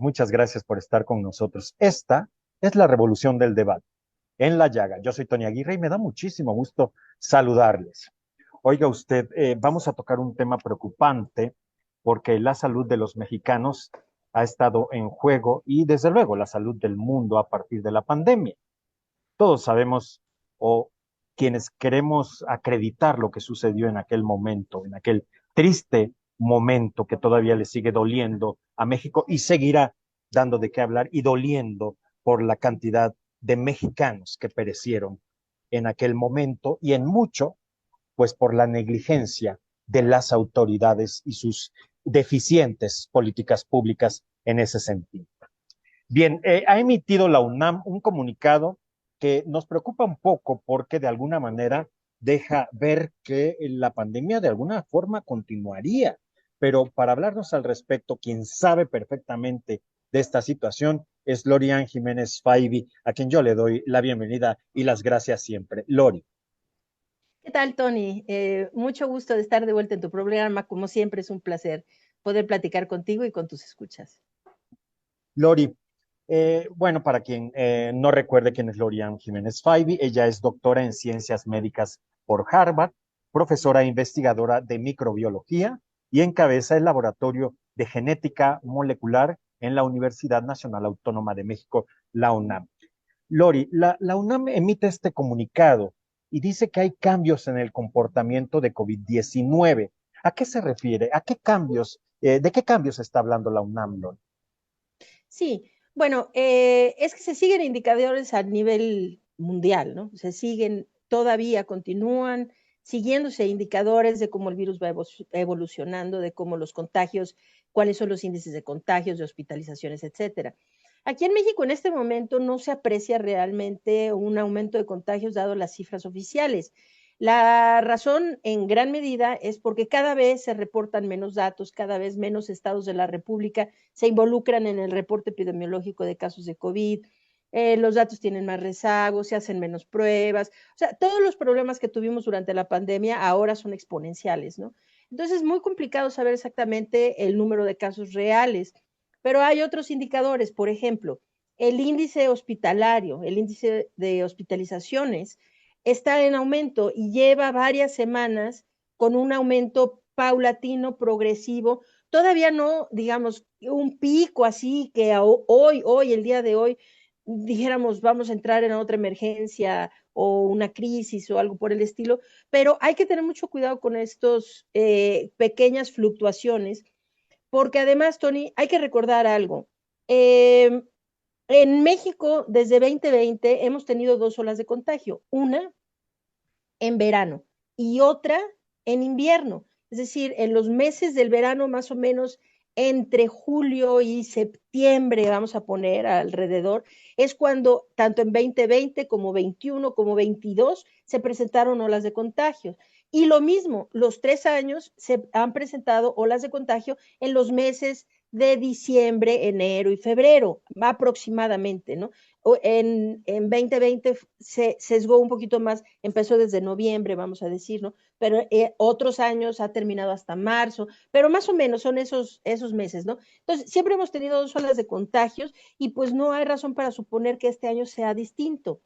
Muchas gracias por estar con nosotros. Esta es la revolución del debate en la llaga. Yo soy Tony Aguirre y me da muchísimo gusto saludarles. Oiga usted, vamos a tocar un tema preocupante porque la salud de los mexicanos ha estado en juego y desde luego la salud del mundo a partir de la pandemia. Todos sabemos o quienes queremos acreditar lo que sucedió en aquel momento, en aquel triste momento que todavía le sigue doliendo a México y seguirá dando de qué hablar y doliendo por la cantidad de mexicanos que perecieron en aquel momento y en mucho, pues por la negligencia de las autoridades y sus deficientes políticas públicas en ese sentido. Bien, ha emitido la UNAM un comunicado que nos preocupa un poco porque de alguna manera deja ver que la pandemia de alguna forma continuaría. Pero para hablarnos al respecto, quien sabe perfectamente de esta situación es Lorian Jiménez Faibi, a quien yo le doy la bienvenida y las gracias siempre. Lori. ¿Qué tal, Tony? Mucho gusto de estar de vuelta en tu programa. Como siempre, es un placer poder platicar contigo y con tus escuchas. Lori, bueno, para quien no recuerde quién es Lorian Jiménez Faibi, ella es doctora en ciencias médicas por Harvard, profesora e investigadora de microbiología y encabeza el laboratorio de genética molecular en la Universidad Nacional Autónoma de México, la UNAM. Lori, la UNAM emite este comunicado y dice que hay cambios en el comportamiento de COVID-19. ¿A qué se refiere? ¿A qué cambios? ¿De qué cambios está hablando la UNAM, Lori? Sí, bueno, es que se siguen indicadores a nivel mundial, ¿no? Se siguen, todavía continúan siguiéndose indicadores de cómo el virus va evolucionando, de cómo los contagios, cuáles son los índices de contagios, de hospitalizaciones, etcétera. Aquí en México en este momento no se aprecia realmente un aumento de contagios dado las cifras oficiales. La razón en gran medida es porque cada vez se reportan menos datos, cada vez menos estados de la República se involucran en el reporte epidemiológico de casos de COVID, los datos tienen más rezagos, se hacen menos pruebas, o sea, todos los problemas que tuvimos durante la pandemia ahora son exponenciales, ¿no? Entonces es muy complicado saber exactamente el número de casos reales, pero hay otros indicadores, por ejemplo, el índice hospitalario, el índice de hospitalizaciones está en aumento y lleva varias semanas con un aumento paulatino, progresivo, todavía no, digamos, un pico así que hoy, el día de hoy, dijéramos, vamos a entrar en otra emergencia o una crisis o algo por el estilo, pero hay que tener mucho cuidado con estos pequeñas fluctuaciones, porque además, Tony, hay que recordar algo. Eh, en México, desde 2020, hemos tenido dos olas de contagio. Una en verano y otra en invierno. Es decir, en los meses del verano, más o menos entre julio y septiembre, vamos a poner alrededor, es cuando tanto en 2020 como 21 como 22 se presentaron olas de contagio. Y lo mismo, los 3 años se han presentado olas de contagio en los meses de diciembre, enero y febrero, aproximadamente, ¿no? En 2020 se sesgó un poquito más, empezó desde noviembre, vamos a decir, ¿no? Pero otros años ha terminado hasta marzo, pero más o menos son esos meses, ¿no? Entonces, siempre hemos tenido dos olas de contagios y pues no hay razón para suponer que este año sea distinto.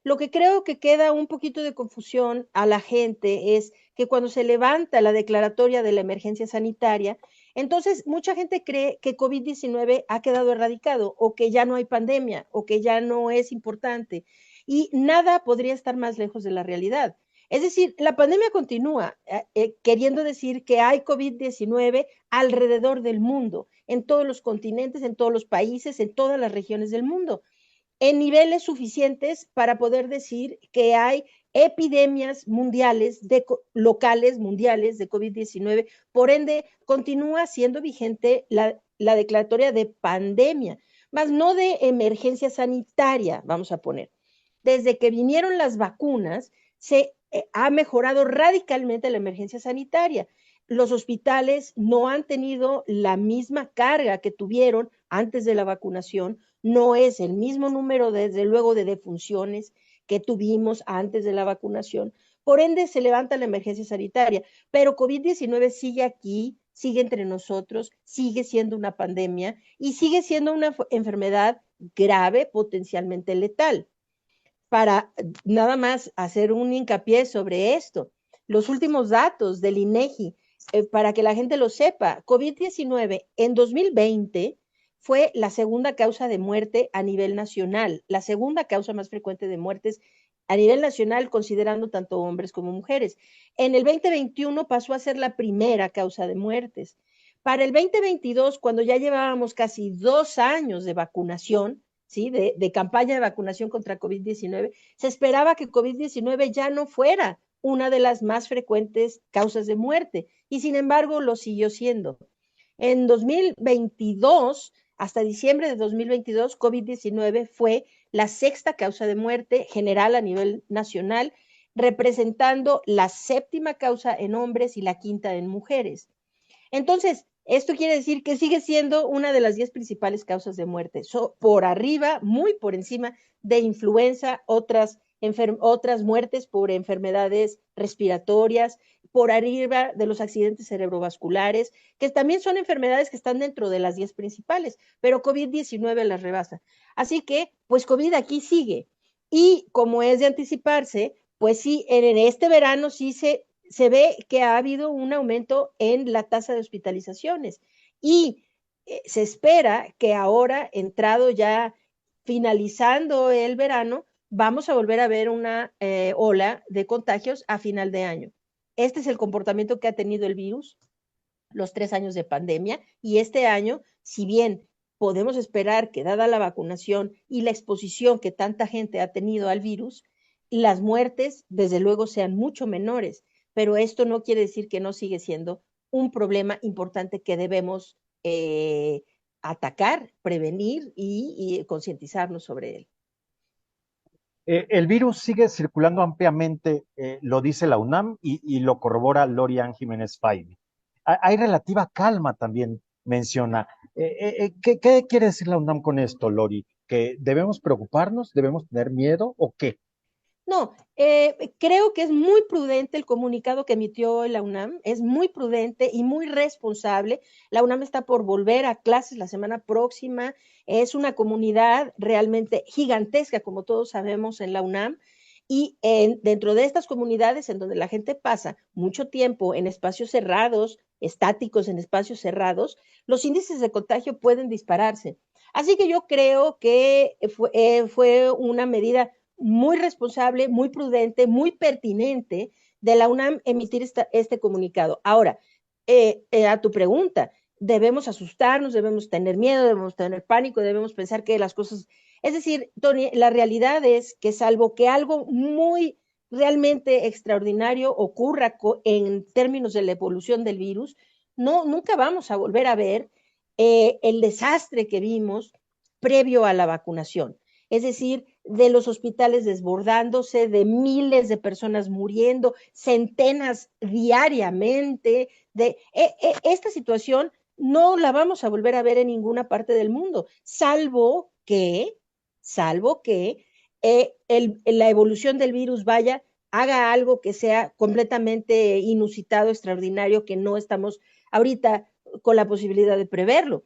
Lo que creo que queda un poquito de confusión a la gente es que cuando se levanta la declaratoria de la emergencia sanitaria, entonces mucha gente cree que COVID-19 ha quedado erradicado o que ya no hay pandemia o que ya no es importante. Y nada podría estar más lejos de la realidad. Es decir, la pandemia continúa, queriendo decir que hay COVID-19 alrededor del mundo, en todos los continentes, en todos los países, en todas las regiones del mundo en niveles suficientes para poder decir que hay epidemias mundiales, locales, mundiales de COVID-19. Por ende, continúa siendo vigente la declaratoria de pandemia, más no de emergencia sanitaria, vamos a poner. Desde que vinieron las vacunas, se ha mejorado radicalmente la emergencia sanitaria. Los hospitales no han tenido la misma carga que tuvieron antes de la vacunación, no es el mismo número, desde luego, de defunciones que tuvimos antes de la vacunación. Por ende, se levanta la emergencia sanitaria, pero COVID-19 sigue aquí, sigue entre nosotros, sigue siendo una pandemia y sigue siendo una enfermedad grave, potencialmente letal. Para nada más hacer un hincapié sobre esto, los últimos datos del INEGI, para que la gente lo sepa, COVID-19 en 2020 fue la segunda causa de muerte a nivel nacional, la segunda causa más frecuente de muertes a nivel nacional, considerando tanto hombres como mujeres. En el 2021 pasó a ser la primera causa de muertes. Para el 2022, cuando ya llevábamos casi 2 años de vacunación, ¿sí? de campaña de vacunación contra COVID-19, se esperaba que COVID-19 ya no fuera una de las más frecuentes causas de muerte, y sin embargo lo siguió siendo. En 2022, hasta diciembre de 2022, COVID-19 fue la sexta causa de muerte general a nivel nacional, representando la séptima causa en hombres y la quinta en mujeres. Entonces, esto quiere decir que sigue siendo una de las 10 principales causas de muerte, por arriba, muy por encima de influenza, otras muertes por enfermedades respiratorias, por arriba de los accidentes cerebrovasculares, que también son enfermedades que están dentro de las 10 principales, pero COVID-19 las rebasa. Así que, pues COVID aquí sigue. Y como es de anticiparse, pues sí, en este verano sí se ve que ha habido un aumento en la tasa de hospitalizaciones y se espera que ahora, entrado ya, finalizando el verano, vamos a volver a ver una ola de contagios a final de año. Este es el comportamiento que ha tenido el virus los 3 años de pandemia, y este año, si bien podemos esperar que, dada la vacunación y la exposición que tanta gente ha tenido al virus, las muertes desde luego sean mucho menores, pero esto no quiere decir que no sigue siendo un problema importante que debemos atacar, prevenir y concientizarnos sobre él. El virus sigue circulando ampliamente, lo dice la UNAM y lo corrobora Lorian Jiménez Faibi. Hay relativa calma también, menciona. ¿Qué quiere decir la UNAM con esto, Lori? ¿Que debemos preocuparnos? ¿Debemos tener miedo o qué? No, creo que es muy prudente el comunicado que emitió la UNAM, es muy prudente y muy responsable. La UNAM está por volver a clases la semana próxima, es una comunidad realmente gigantesca, como todos sabemos, en la UNAM, y dentro de estas comunidades en donde la gente pasa mucho tiempo en espacios cerrados, estáticos en espacios cerrados, los índices de contagio pueden dispararse. Así que yo creo que fue una medida muy responsable, muy prudente, muy pertinente de la UNAM emitir este comunicado. Ahora, a tu pregunta, debemos asustarnos, debemos tener miedo, debemos tener pánico, debemos pensar que las cosas... Es decir, Tony, la realidad es que salvo que algo muy realmente extraordinario ocurra en términos de la evolución del virus, nunca vamos a volver a ver el desastre que vimos previo a la vacunación. Es decir, de los hospitales desbordándose, de miles de personas muriendo, centenas diariamente. Esta situación no la vamos a volver a ver en ninguna parte del mundo, salvo que la evolución del virus haga algo que sea completamente inusitado, extraordinario, que no estamos ahorita con la posibilidad de preverlo.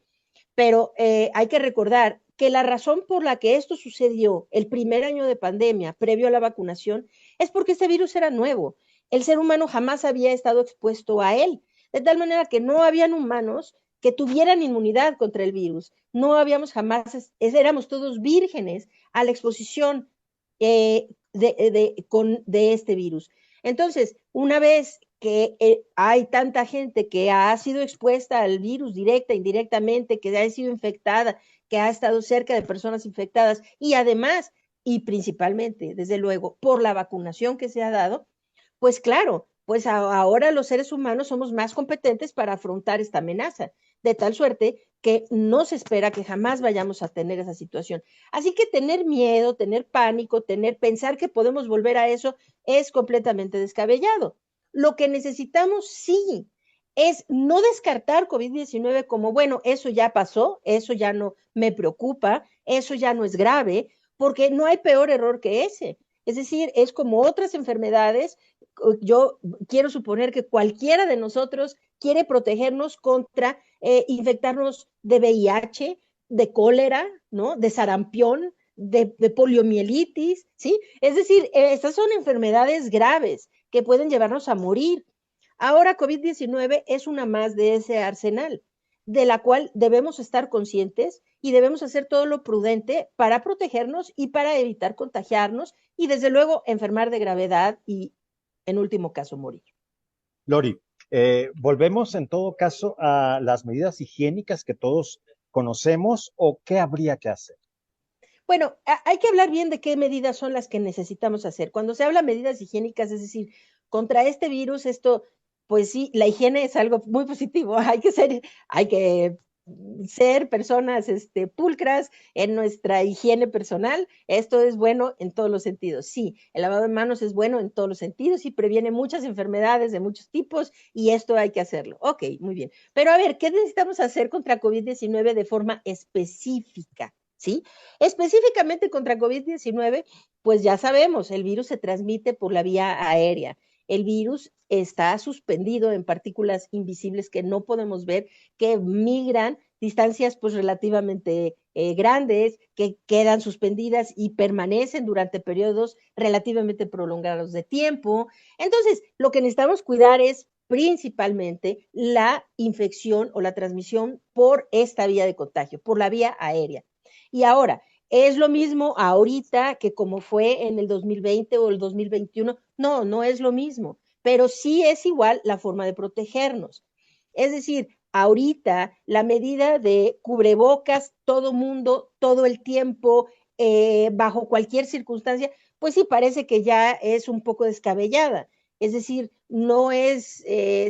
Pero hay que recordar que la razón por la que esto sucedió el primer año de pandemia, previo a la vacunación, es porque este virus era nuevo. El ser humano jamás había estado expuesto a él, de tal manera que no habían humanos que tuvieran inmunidad contra el virus. No habíamos jamás, éramos todos vírgenes a la exposición de este virus. Entonces, una vez que hay tanta gente que ha sido expuesta al virus directa, indirectamente, que ha sido infectada, que ha estado cerca de personas infectadas y además, y principalmente, desde luego, por la vacunación que se ha dado, pues claro, pues ahora los seres humanos somos más competentes para afrontar esta amenaza, de tal suerte que no se espera que jamás vayamos a tener esa situación. Así que tener miedo, tener pánico, pensar que podemos volver a eso es completamente descabellado. Lo que necesitamos, sí, es no descartar COVID-19 como, bueno, eso ya pasó, eso ya no me preocupa, eso ya no es grave, porque no hay peor error que ese. Es decir, es como otras enfermedades. Yo quiero suponer que cualquiera de nosotros quiere protegernos contra infectarnos de VIH, de cólera, ¿no? De sarampión, de poliomielitis, ¿sí? Es decir, estas son enfermedades graves que pueden llevarnos a morir. Ahora COVID-19 es una más de ese arsenal, de la cual debemos estar conscientes y debemos hacer todo lo prudente para protegernos y para evitar contagiarnos y desde luego enfermar de gravedad y en último caso morir. Lori, volvemos en todo caso a las medidas higiénicas que todos conocemos o qué habría que hacer. Bueno, hay que hablar bien de qué medidas son las que necesitamos hacer. Cuando se habla de medidas higiénicas, es decir, contra este virus, esto, pues sí, la higiene es algo muy positivo. Hay que ser personas pulcras en nuestra higiene personal. Esto es bueno en todos los sentidos. Sí, el lavado de manos es bueno en todos los sentidos y previene muchas enfermedades de muchos tipos y esto hay que hacerlo. Ok, muy bien. Pero a ver, ¿qué necesitamos hacer contra COVID-19 de forma específica? ¿Sí? Específicamente contra COVID-19, pues ya sabemos, el virus se transmite por la vía aérea. El virus está suspendido en partículas invisibles que no podemos ver, que migran distancias pues relativamente grandes, que quedan suspendidas y permanecen durante periodos relativamente prolongados de tiempo. Entonces, lo que necesitamos cuidar es principalmente la infección o la transmisión por esta vía de contagio, por la vía aérea. Y ahora, ¿es lo mismo ahorita que como fue en el 2020 o el 2021? No, no es lo mismo, pero sí es igual la forma de protegernos. Es decir, ahorita la medida de cubrebocas, todo mundo, todo el tiempo, bajo cualquier circunstancia, pues sí parece que ya es un poco descabellada. Es decir, no es,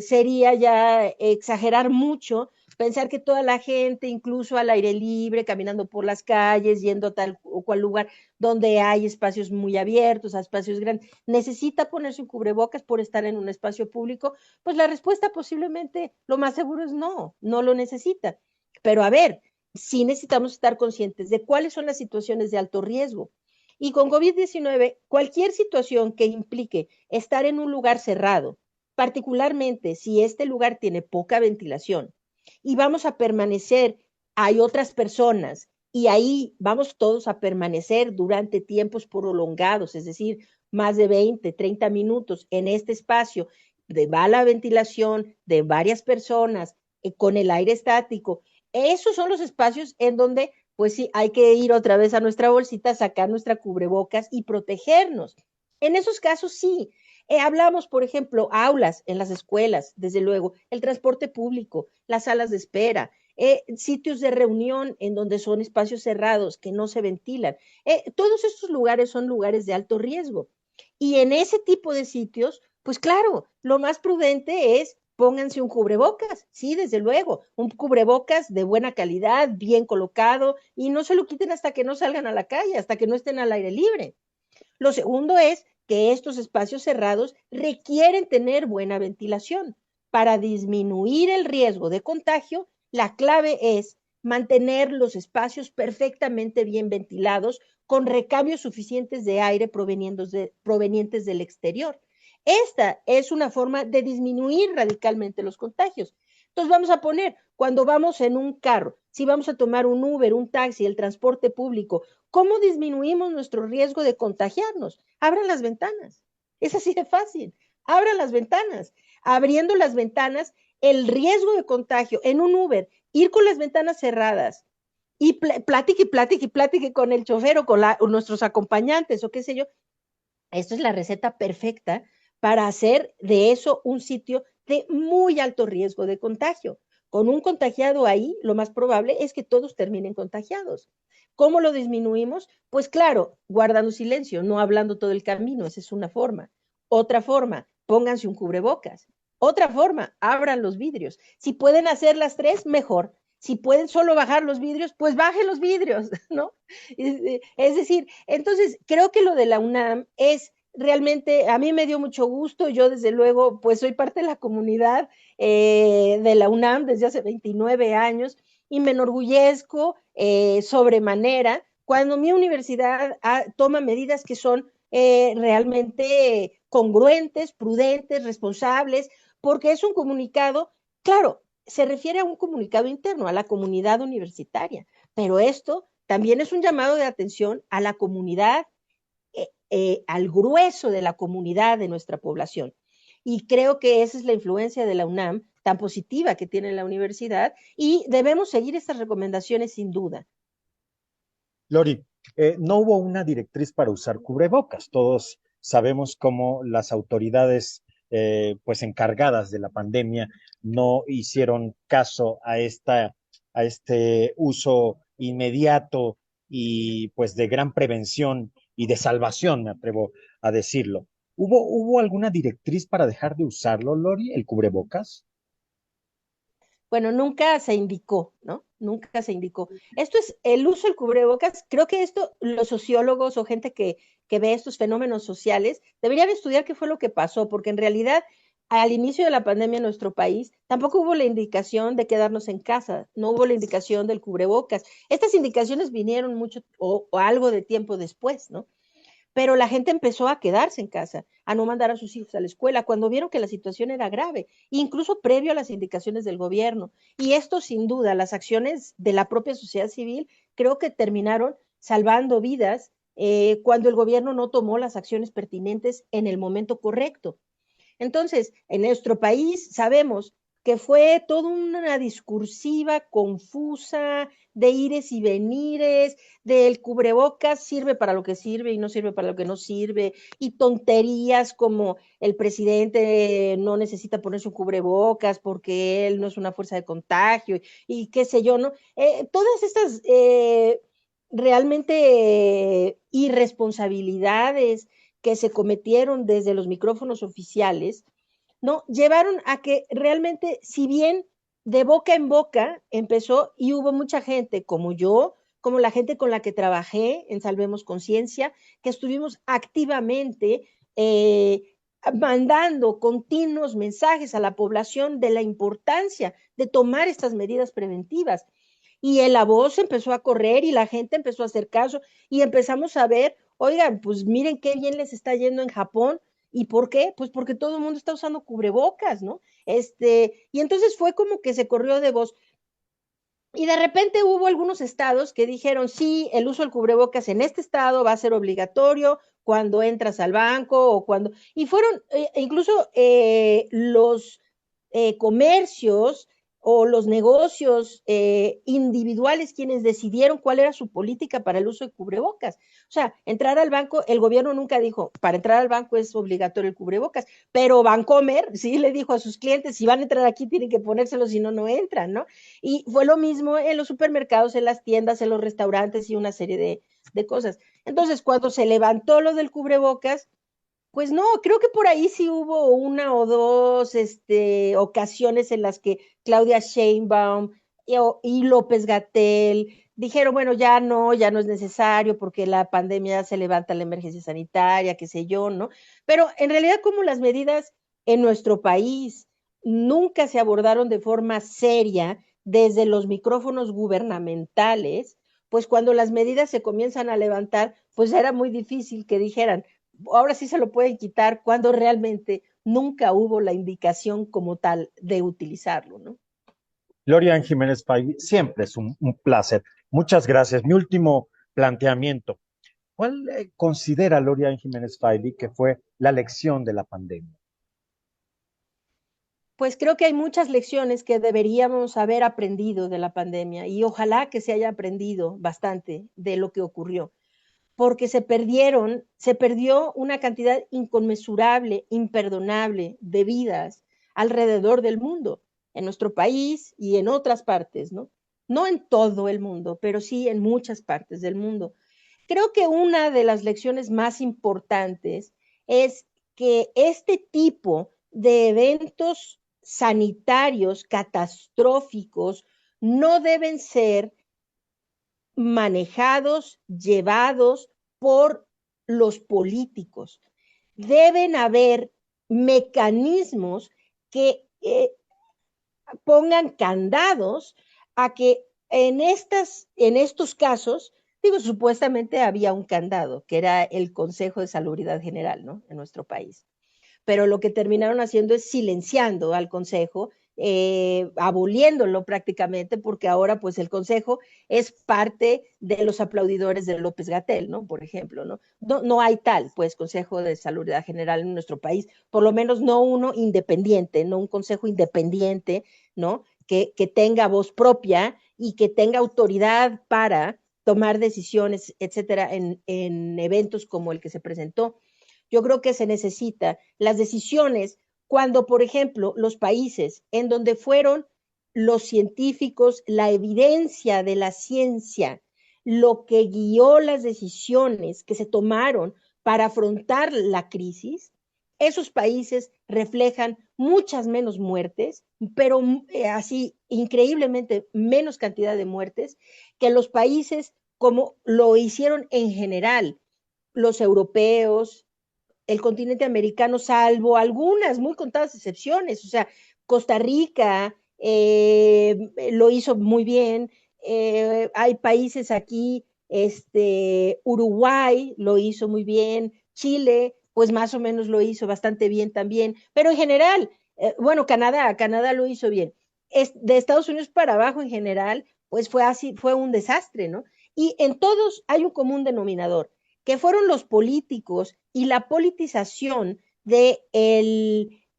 sería ya exagerar mucho pensar que toda la gente, incluso al aire libre, caminando por las calles, yendo a tal o cual lugar donde hay espacios muy abiertos, a espacios grandes, necesita ponerse un cubrebocas por estar en un espacio público, pues la respuesta posiblemente lo más seguro es no, no lo necesita. Pero a ver, sí necesitamos estar conscientes de cuáles son las situaciones de alto riesgo. Y con COVID-19, cualquier situación que implique estar en un lugar cerrado, particularmente si este lugar tiene poca ventilación, y vamos a permanecer, hay otras personas y ahí vamos todos a permanecer durante tiempos prolongados, es decir, más de 20, 30 minutos en este espacio de mala ventilación de varias personas con el aire estático. Esos son los espacios en donde, pues sí, hay que ir otra vez a nuestra bolsita, sacar nuestra cubrebocas y protegernos. En esos casos sí, hablamos, por ejemplo, aulas en las escuelas, desde luego, el transporte público, las salas de espera, sitios de reunión en donde son espacios cerrados que no se ventilan. Todos estos lugares son lugares de alto riesgo. Y en ese tipo de sitios, pues claro, lo más prudente es pónganse un cubrebocas, sí, desde luego, un cubrebocas de buena calidad, bien colocado, y no se lo quiten hasta que no salgan a la calle, hasta que no estén al aire libre. Lo segundo es que estos espacios cerrados requieren tener buena ventilación. Para disminuir el riesgo de contagio, la clave es mantener los espacios perfectamente bien ventilados con recambios suficientes de aire provenientes del exterior. Esta es una forma de disminuir radicalmente los contagios. Entonces vamos a poner, cuando vamos en un carro, si vamos a tomar un Uber, un taxi, el transporte público, ¿cómo disminuimos nuestro riesgo de contagiarnos? Abran las ventanas. Es así de fácil. Abran las ventanas. Abriendo las ventanas, el riesgo de contagio en un Uber, ir con las ventanas cerradas y platique, platique, platique con el chofer o con nuestros acompañantes o qué sé yo. Esto es la receta perfecta para hacer de eso un sitio de muy alto riesgo de contagio. Con un contagiado ahí, lo más probable es que todos terminen contagiados. ¿Cómo lo disminuimos? Pues claro, guardando silencio, no hablando todo el camino, esa es una forma. Otra forma, pónganse un cubrebocas. Otra forma, abran los vidrios. Si pueden hacer las tres, mejor. Si pueden solo bajar los vidrios, pues bajen los vidrios, ¿no? Es decir, entonces creo que lo de la UNAM es realmente, a mí me dio mucho gusto, yo desde luego, pues soy parte de la comunidad de la UNAM desde hace 29 años y me enorgullezco sobremanera cuando mi universidad toma medidas que son realmente congruentes, prudentes, responsables, porque es un comunicado Claro, se refiere a un comunicado interno, a la comunidad universitaria, pero esto también es un llamado de atención a la comunidad, al grueso de la comunidad de nuestra población. Y creo que esa es la influencia de la UNAM tan positiva que tiene la universidad y debemos seguir estas recomendaciones sin duda. Lori, no hubo una directriz para usar cubrebocas. Todos sabemos cómo las autoridades, pues encargadas de la pandemia, no hicieron caso a este uso inmediato y pues de gran prevención y de salvación, me atrevo a decirlo. ¿Hubo alguna directriz para dejar de usarlo, Lori, el cubrebocas? Bueno, nunca se indicó, ¿no? Nunca se indicó. Esto es el uso del cubrebocas. Creo que esto los sociólogos o gente que ve estos fenómenos sociales deberían estudiar qué fue lo que pasó, porque en realidad al inicio de la pandemia en nuestro país tampoco hubo la indicación de quedarnos en casa, no hubo la indicación del cubrebocas. Estas indicaciones vinieron mucho o algo de tiempo después, ¿no? Pero la gente empezó a quedarse en casa, a no mandar a sus hijos a la escuela, cuando vieron que la situación era grave, incluso previo a las indicaciones del gobierno. Y esto, sin duda, las acciones de la propia sociedad civil, creo que terminaron salvando vidas cuando el gobierno no tomó las acciones pertinentes en el momento correcto. Entonces, en nuestro país sabemos que fue toda una discursiva confusa de ires y venires, del cubrebocas sirve para lo que sirve y no sirve para lo que no sirve, y tonterías como el presidente no necesita ponerse un cubrebocas porque él no es una fuerza de contagio y qué sé yo, ¿no? Todas estas realmente irresponsabilidades que se cometieron desde los micrófonos oficiales, ¿no? Llevaron a que realmente, si bien de boca en boca empezó y hubo mucha gente como yo, como la gente con la que trabajé en Salvemos Conciencia, que estuvimos activamente mandando continuos mensajes a la población de la importancia de tomar estas medidas preventivas. Y la voz empezó a correr y la gente empezó a hacer caso y empezamos a ver, oigan, pues miren qué bien les está yendo en Japón. ¿Y por qué? Pues porque todo el mundo está usando cubrebocas, ¿no? Y entonces fue como que se corrió de voz. Y de repente hubo algunos estados que dijeron, sí, el uso del cubrebocas en este estado va a ser obligatorio cuando entras al banco o cuando... Y fueron incluso los comercios o los negocios individuales quienes decidieron cuál era su política para el uso de cubrebocas. O sea, entrar al banco, el gobierno nunca dijo, para entrar al banco es obligatorio el cubrebocas, pero Bancomer sí le dijo a sus clientes, si van a entrar aquí tienen que ponérselo, si no, no entran, ¿no? Y fue lo mismo en los supermercados, en las tiendas, en los restaurantes y una serie de cosas. Entonces, cuando se levantó lo del cubrebocas, pues no, creo que por ahí sí hubo una o dos ocasiones en las que Claudia Sheinbaum y López Gatell dijeron, bueno, ya no es necesario porque la pandemia se levanta la emergencia sanitaria, qué sé yo, ¿no? Pero en realidad como las medidas en nuestro país nunca se abordaron de forma seria desde los micrófonos gubernamentales, pues cuando las medidas se comienzan a levantar, pues era muy difícil que dijeran, ahora sí se lo pueden quitar cuando realmente nunca hubo la indicación como tal de utilizarlo, ¿no? Lorian Jiménez Pay, siempre es un placer. Muchas gracias. Mi último planteamiento. ¿Cuál considera Lorian Jiménez Faidy que fue la lección de la pandemia? Pues creo que hay muchas lecciones que deberíamos haber aprendido de la pandemia y ojalá que se haya aprendido bastante de lo que ocurrió, porque se perdió una cantidad inconmensurable, imperdonable de vidas alrededor del mundo, en nuestro país y en otras partes, ¿no? No en todo el mundo, pero sí en muchas partes del mundo. Creo que una de las lecciones más importantes es que este tipo de eventos sanitarios catastróficos no deben ser manejados, llevados por los políticos. Deben haber mecanismos que pongan candados a que en estos casos, digo, supuestamente había un candado, que era el Consejo de Salubridad General, ¿no? En nuestro país. Pero lo que terminaron haciendo es silenciando al Consejo aboliéndolo prácticamente, porque ahora pues el Consejo es parte de los aplaudidores de López-Gatell, ¿no? Por ejemplo, ¿no? ¿no? No hay tal, pues, Consejo de Salud General en nuestro país, por lo menos no uno independiente, no un consejo independiente, ¿no? Que tenga voz propia y que tenga autoridad para tomar decisiones, etcétera, en eventos como el que se presentó. Yo creo que se necesita las decisiones cuando, por ejemplo, los países en donde fueron los científicos, la evidencia de la ciencia, lo que guió las decisiones que se tomaron para afrontar la crisis, esos países reflejan muchas menos muertes, pero así increíblemente menos cantidad de muertes que los países como lo hicieron en general los europeos, el continente americano, salvo algunas muy contadas excepciones. O sea, Costa Rica lo hizo muy bien. Hay países aquí, Uruguay lo hizo muy bien. Chile, pues más o menos lo hizo bastante bien también. Pero en general, bueno, Canadá lo hizo bien. De Estados Unidos para abajo en general, pues fue así, fue un desastre, ¿no? Y en todos hay un común denominador, que fueron los políticos y la politización de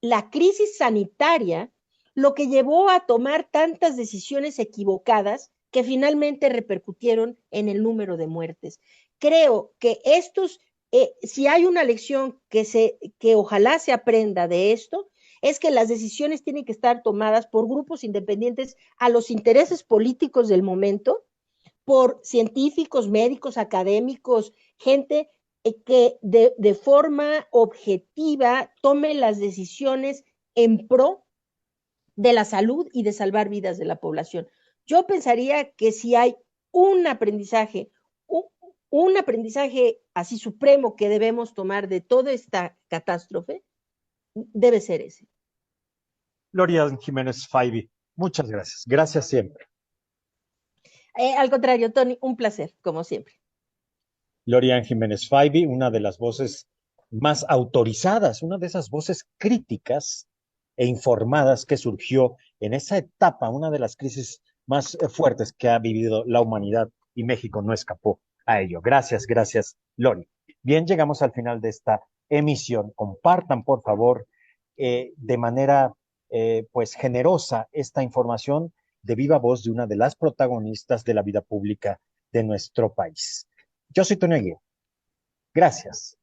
la crisis sanitaria lo que llevó a tomar tantas decisiones equivocadas que finalmente repercutieron en el número de muertes. Creo que si hay una lección que ojalá se aprenda de esto, es que las decisiones tienen que estar tomadas por grupos independientes a los intereses políticos del momento, por científicos, médicos, académicos, gente que de forma objetiva tome las decisiones en pro de la salud y de salvar vidas de la población. Yo pensaría que si hay un aprendizaje, un, un aprendizaje así supremo que debemos tomar de toda esta catástrofe, debe ser ese. Gloria Jiménez Faibi, muchas gracias. Gracias siempre. Al contrario, Tony, un placer, como siempre. Gloria Jiménez Faibi, una de las voces más autorizadas, una de esas voces críticas e informadas que surgió en esa etapa, una de las crisis más fuertes que ha vivido la humanidad y México no escapó a ello. Gracias, gracias, Lori. Bien, llegamos al final de esta emisión. Compartan, por favor, de manera pues generosa esta información de viva voz de una de las protagonistas de la vida pública de nuestro país. Yo soy Tony Aguirre. Gracias.